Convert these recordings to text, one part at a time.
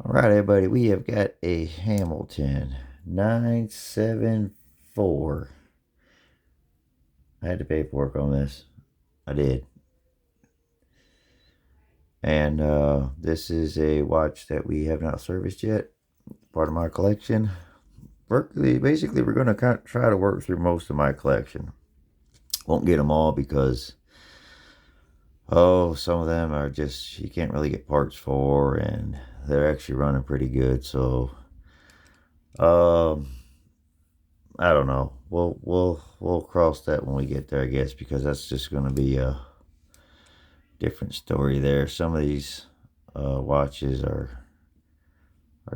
All right, everybody, we have got a Hamilton 974. I had the paperwork on this. I did. And this is a watch that we have not serviced yet, part of my collection. Basically, we're going to try to work through most of my collection. Won't get them all because, some of them are just, you can't really get parts for, and they're actually running pretty good. So, um, I don't know. We'll cross that when we get there, I guess, because that's just going to be a different story there. Some of these watches are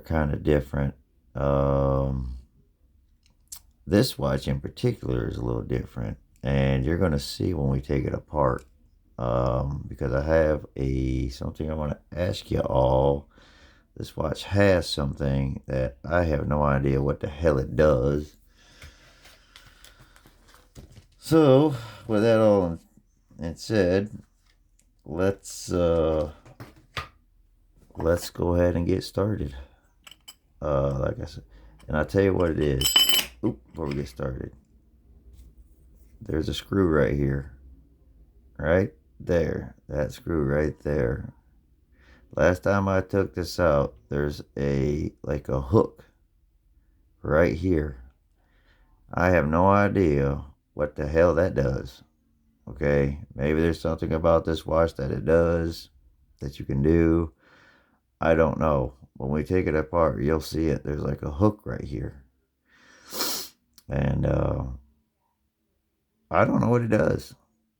kind of different. This watch in particular is a little different, and you're going to see when we take it apart. Because I have something I want to ask you all. This watch has something that I have no idea what the hell it does. So, with that all said, let's go ahead and get started. Like I said, and I'll tell you what it is. Before we get started, there's a screw right here, right there. That screw right there. Last time I took this out, there's a hook right here. I have no idea what the hell that does. Okay, maybe there's something about this watch that it does that you can do. I don't know. When we take it apart, you'll see it. There's like a hook right here. And I don't know what it does.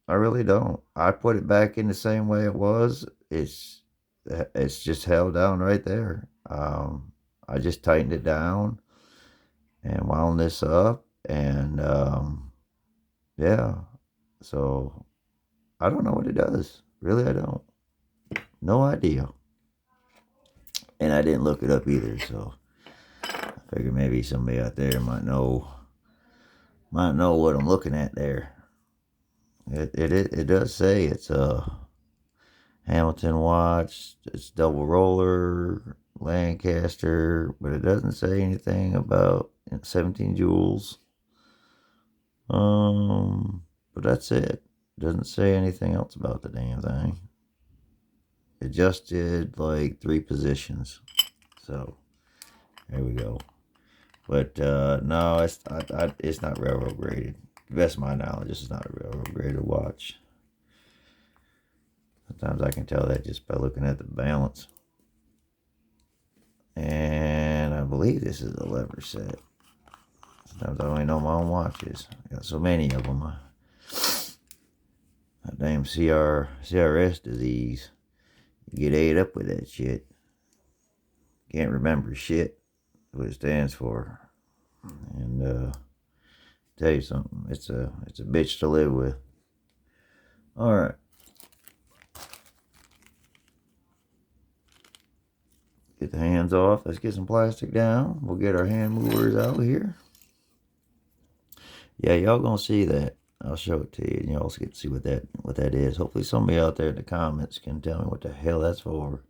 I really don't. I put it back in the same way it was. It's just held down right there. I just tightened it down and wound this up, and yeah. So I don't know what it does. Really, I don't. No idea. And I didn't look it up either. So I figured maybe somebody out there might know what I'm looking at there. It does say it's a Hamilton watch. It's double roller, Lancaster, but it doesn't say anything about 17 jewels. But that's it. It doesn't say anything else about the damn thing. It just did like 3 positions. So there we go. But no, it's not railroad graded. To the best of my knowledge, this is not a railroad graded watch. Sometimes I can tell that just by looking at the balance. And I believe this is a lever set. Sometimes I don't even know my own watches. I got so many of them. That damn CRS disease. You get ate up with that shit. Can't remember shit. What it stands for. And tell you something, it's a bitch to live with. All right. Get the hands off. Let's get some plastic down. We'll get our hand movers out here. Yeah, y'all gonna see that. I'll show it to you, and y'all get to see what that is. Hopefully, somebody out there in the comments can tell me what the hell that's for.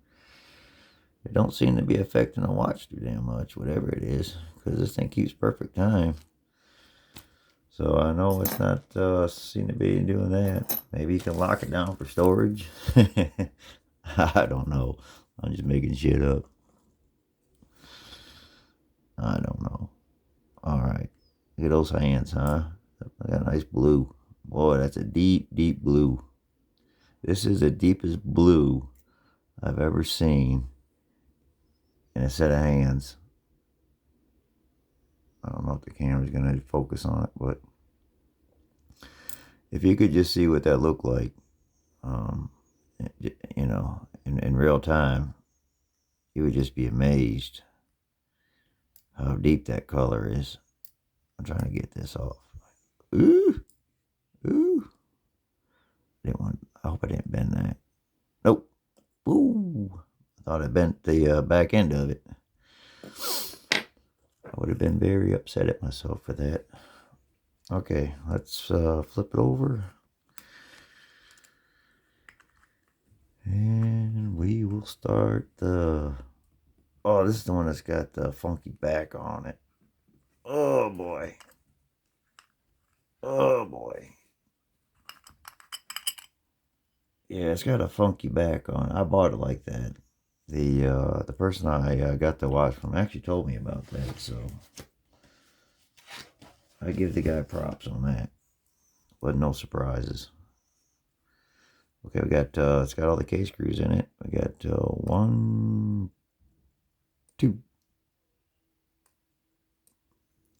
It don't seem to be affecting the watch too damn much, whatever it is, because this thing keeps perfect time. So I know it's not seem to be doing that. Maybe you can lock it down for storage. I don't know. I'm just making shit up. I don't know. All right. Look at those hands, huh? That nice blue. Boy, that's a deep, deep blue. This is the deepest blue I've ever seen in a set of hands. I don't know if the camera's going to focus on it, but if you could just see what that looked like, in real time, you would just be amazed how deep that color is. I'm trying to get this off. Ooh. I hope I didn't bend that. Nope. Ooh. I thought I bent the back end of it. I would have been very upset at myself for that. Okay, let's flip it over. And we will start the Oh, this is the one that's got the funky back on it. Oh boy. Oh boy. Yeah, it's got a funky back on it. I bought it like that. The person I got the watch from actually told me about that, so I give the guy props on that. But no surprises. Okay, we got it's got all the case screws in it. We got 1, 2.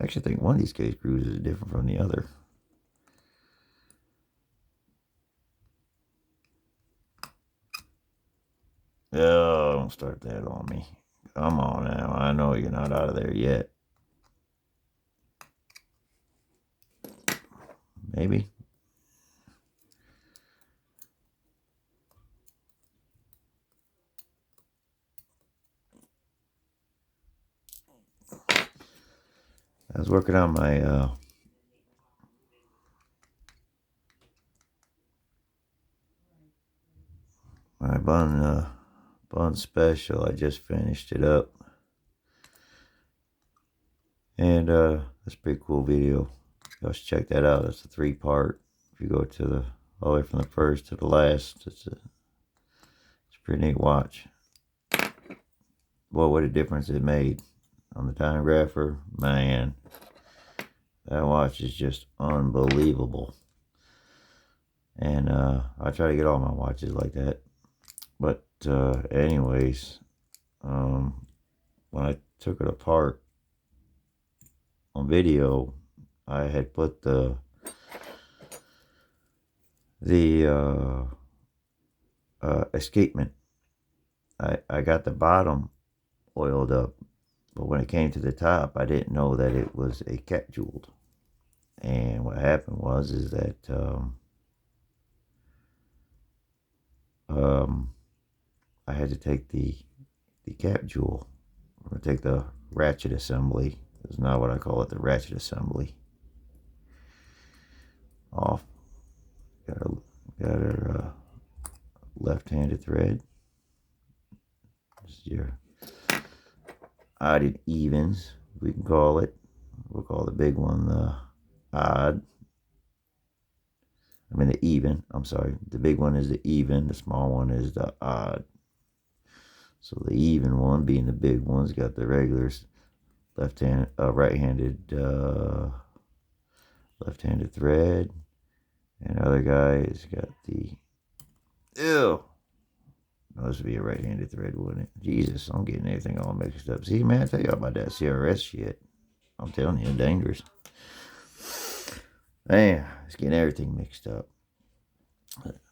Actually, I think one of these case screws is different from the other. Oh, don't start that on me. Come on now. I know you're not out of there yet. Maybe. I was working on my bun special. I just finished it up. And that's a pretty cool video. Y'all should check that out. That's a 3-part. If you go to the all the way from the first to the last, it's a pretty neat watch. Boy, what a difference it made on the time grapher. Man, that watch is just unbelievable. And I try to get all my watches like that. But anyways, when I took it apart on video, I had put the escapement. I got the bottom oiled up, but when it came to the top, I didn't know that it was a cat jeweled. And what happened was is that I had to take the cap jewel. I'm gonna take the ratchet assembly. It's not what I call it, the ratchet assembly. Off. Got our left-handed thread. This is your odd and evens, we can call it. We'll call the big one the odd. I mean the even. I'm sorry. The big one is the even. The small one is the odd. So the even one, being the big one's got the regular right-handed left-handed thread, and the other guy has got the no, this would be a right-handed thread, wouldn't it? Jesus, I'm getting everything all mixed up. See, man, I tell you about that CRS shit. I'm telling you, dangerous. Man, it's getting everything mixed up.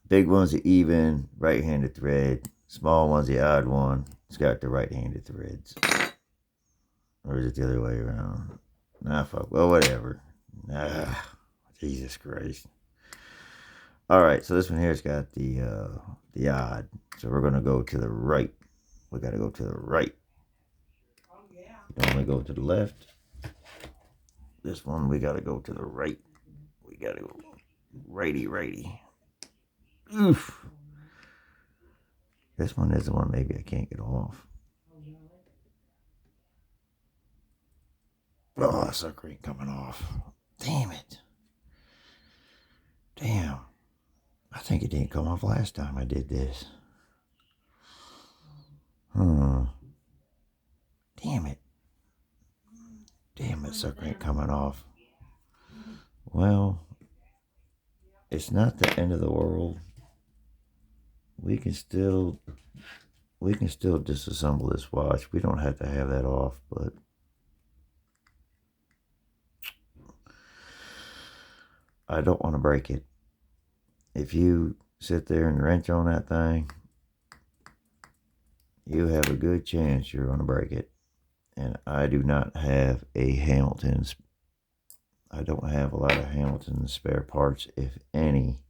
Big one's the even right-handed thread. Small one's the odd one. It's got the right-handed threads. Or is it the other way around? Nah, fuck. Well, whatever. Jesus Christ. Alright, so this one here's got the odd. So we're going to go to the right. We got to go to the right. You don't only go to the left. This one, we got to go to the right. We got to go righty. Oof. This one is the one maybe I can't get off. Oh, that sucker ain't coming off. Damn it. Damn. I think it didn't come off last time I did this. Damn it. Damn, that sucker ain't coming off. Well, it's not the end of the world. We can still disassemble this watch. We don't have to have that off, but I don't want to break it. If you sit there and wrench on that thing, you have a good chance you're going to break it. And I do not have a Hamilton's. I don't have a lot of Hamilton spare parts, if any.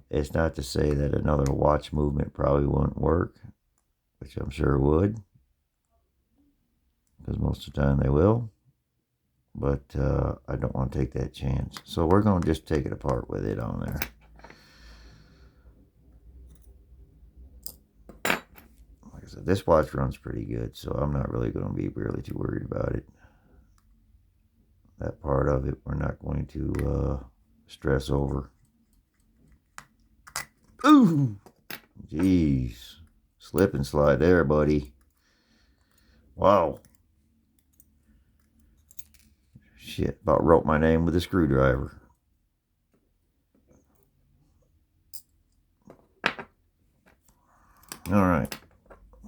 It's not to say that another watch movement probably wouldn't work, which I'm sure would, because most of the time they will. But I don't want to take that chance. So we're going to just take it apart with it on there. I I said, this watch runs pretty good, so I'm not really going to be really too worried about it. That part of it, we're not going to stress over. Ooh! Jeez. Slip and slide there, buddy. Wow. Shit, about wrote my name with a screwdriver. Alright.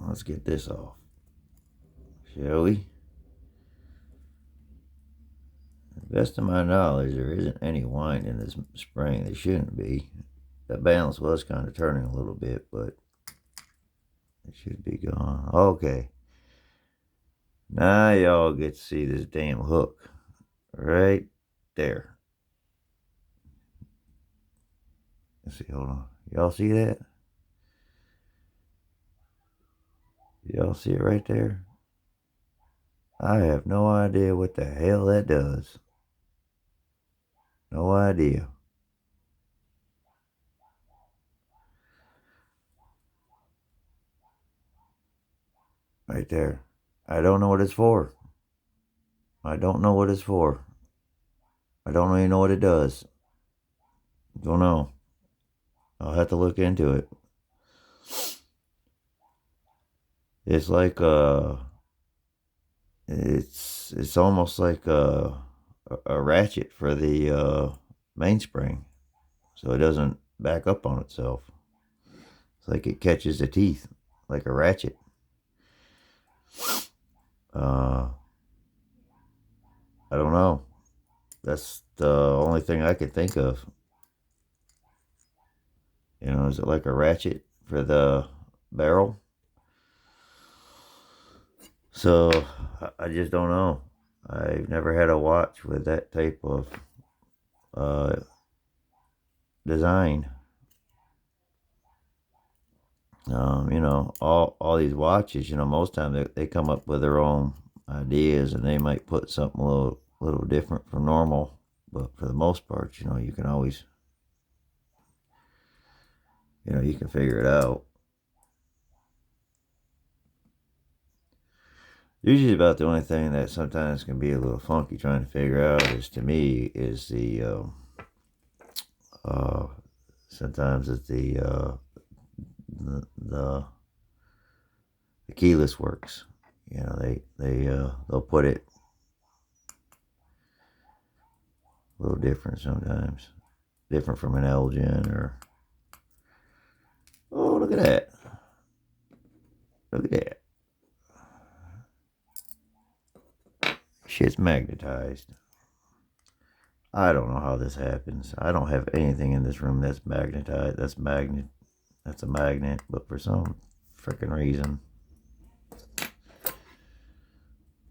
Let's get this off. Shall we? To the best of my knowledge, there isn't any wind in this spring. There shouldn't be. The balance was kind of turning a little bit, but it should be gone. Okay. Now y'all get to see this damn hook. Right there. Let's see, hold on. Y'all see that? Y'all see it right there? I have no idea what the hell that does. No idea. Right there. I don't know what it's for. I don't know what it's for. I don't even know what it does. Don't know. I'll have to look into it. It's like it's almost like a ratchet for the mainspring, so it doesn't back up on itself. It's like it catches the teeth like a ratchet. I don't know. That's the only thing I could think of. You know, is it like a ratchet for the barrel? So I just don't know. I've never had a watch with that type of design. You know, all these watches, you know, most times they come up with their own ideas, and they might put something a little different from normal. But for the most part, you know, you can always, you know, you can figure it out. Usually about the only thing that sometimes can be a little funky trying to figure out is, to me, is the sometimes it's the keyless works. You know, they'll put it a little different sometimes, different from an Elgin or. Oh, look at that! Look at that! Shit's magnetized. I don't know how this happens. I don't have anything in this room that's magnetized. That's a magnet, but for some freaking reason,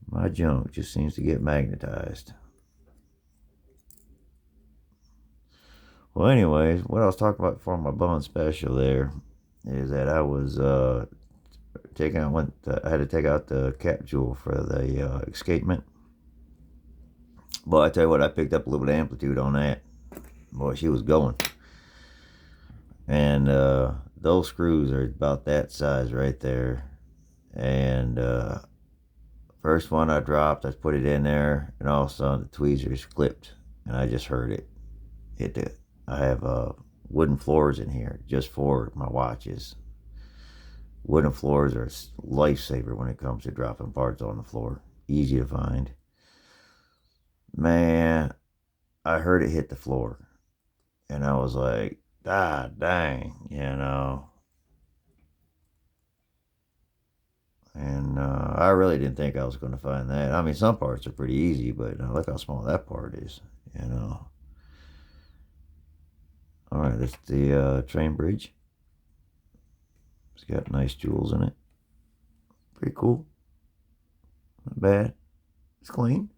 my junk just seems to get magnetized. Well, anyways, what I was talking about before my bun special there is that I was I had to take out the cap jewel for the escapement. But I tell you what, I picked up a little bit of amplitude on that. Boy, she was going. And those screws are about that size right there. And first one I dropped, I put it in there, and all of a sudden the tweezers clipped, and I just heard it. I have wooden floors in here just for my watches. Wooden floors are a lifesaver when it comes to dropping parts on the floor. Easy to find. Man, I heard it hit the floor, and I was like, ah, dang, you know. And I really didn't think I was going to find that. I mean, some parts are pretty easy, but look how small that part is, you know. All right, that's the train bridge. It's got nice jewels in it. Pretty cool. Not bad. It's clean.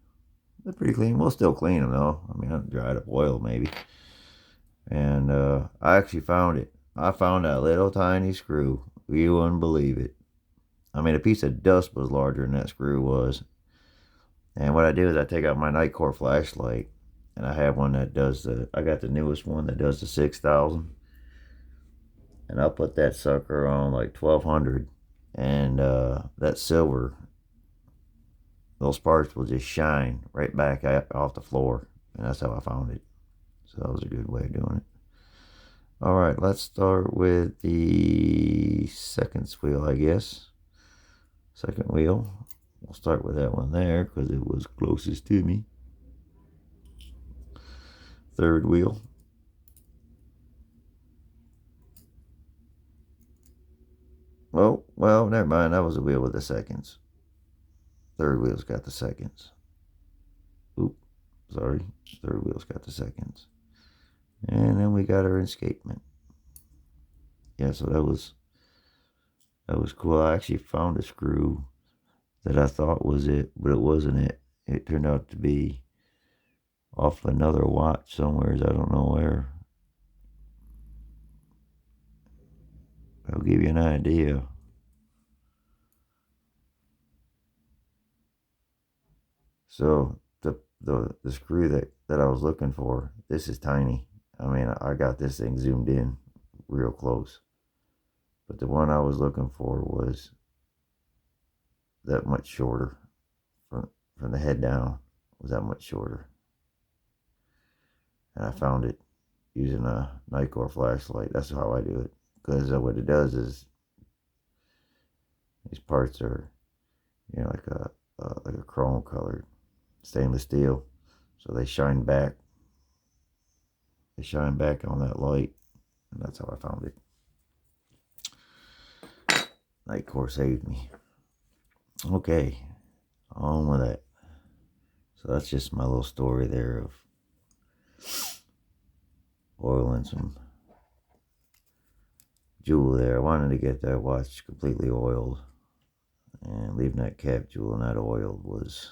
They're pretty clean. We'll still clean them, though. I mean, I'll dry it up oil, maybe. And I actually found it. I found that little tiny screw. You wouldn't believe it. I mean, a piece of dust was larger than that screw was. And what I do is I take out my Nightcore flashlight, and I have one that does I got the newest one that does the 6,000. And I'll put that sucker on like 1200. and that silver, those sparks will just shine right back off the floor, and that's how I found it. So that was a good way of doing it. All right, let's start with the second wheel, I guess. Second wheel. We'll start with that one there because it was closest to me. Third wheel. Well, never mind. That was the wheel with the seconds. Third wheel's got the seconds. Oop, sorry. Third wheel's got the seconds. And then we got our escapement. Yeah, so that was cool. I actually found a screw that I thought was it, but it wasn't it. It turned out to be off another watch somewhere. I don't know where. I'll give you an idea. So the screw that I was looking for, this is tiny. I mean, I got this thing zoomed in real close. But the one I was looking for was that much shorter. From the head down was that much shorter. And I found it using a Nikkor flashlight. That's how I do it. Because what it does is these parts are, like a chrome colored stainless steel, so they shine back. They shine back on that light, and that's how I found it. Nikkor saved me. Okay, on with that. So that's just my little story there of oiling some jewel there. I wanted to get that watch completely oiled, and leaving that cap jewel not oiled was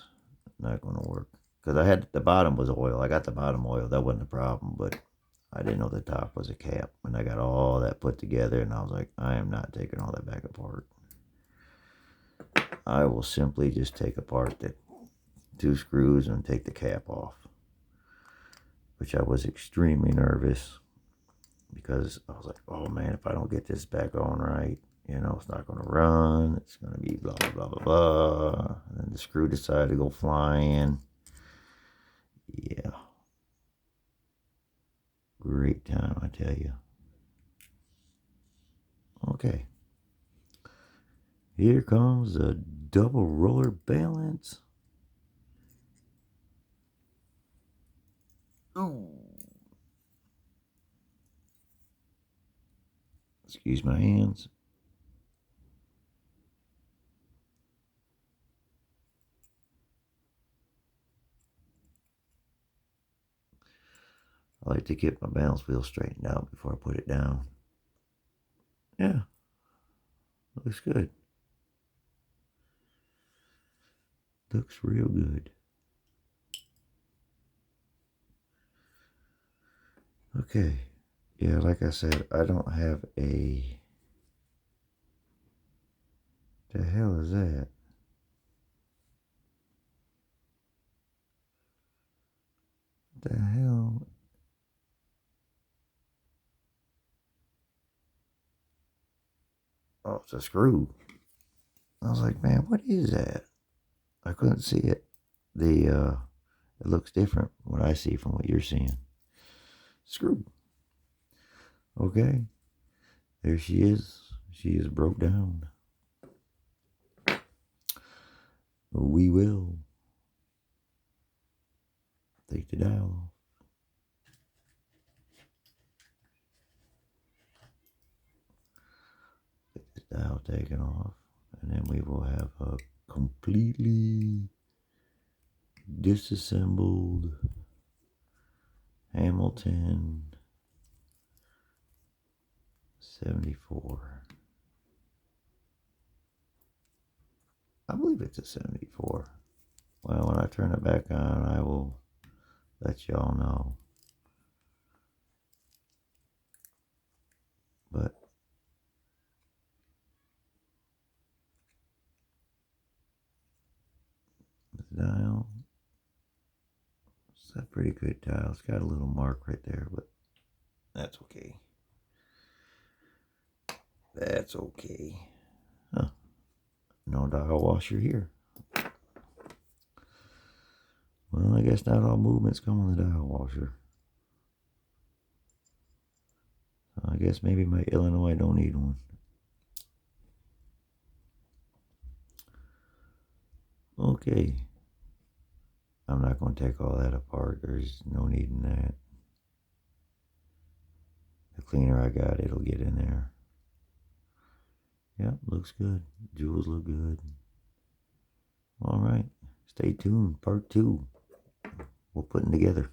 not going to work. Because I had the bottom was oil. I got the bottom oil. That wasn't a problem, but I didn't know the top was a cap. And I got all that put together, and I was like, I am not taking all that back apart. I will simply just take apart the 2 screws and take the cap off. Which I was extremely nervous, because I was like, oh man, if I don't get this back on right, it's not going to run. It's going to be blah, blah, blah, blah, blah. And then the screw decided to go flying. Yeah. Great time, I tell you. Okay. Here comes a double roller balance. Ooh. Excuse my hands. I like to get my balance wheel straightened out before I put it down. Yeah, looks good. Looks real good. Okay. Yeah, like I said, I don't have a... The hell is that? The hell? Oh, it's a screw. I was like, man, what is that? I couldn't see it. It looks different what I see from what you're seeing. Screw. Okay. There she is. She is broke down. We will take the dial off. Get this dial taken off. And then we will have a completely disassembled Hamilton 74. I believe it's a 74. Well, when I turn it back on, I will let y'all know. But the dial, it's a pretty good dial. It's got a little mark right there, but that's okay. That's okay. Huh. No dial washer here. Well, I guess not all movements come on the dial washer. So I guess maybe my Illinois don't need one. Okay. I'm not going to take all that apart. There's no need in that. The cleaner I got, it'll get in there. Yep, looks good. Jewels look good. All right. Stay tuned. Part 2. We'll put them together.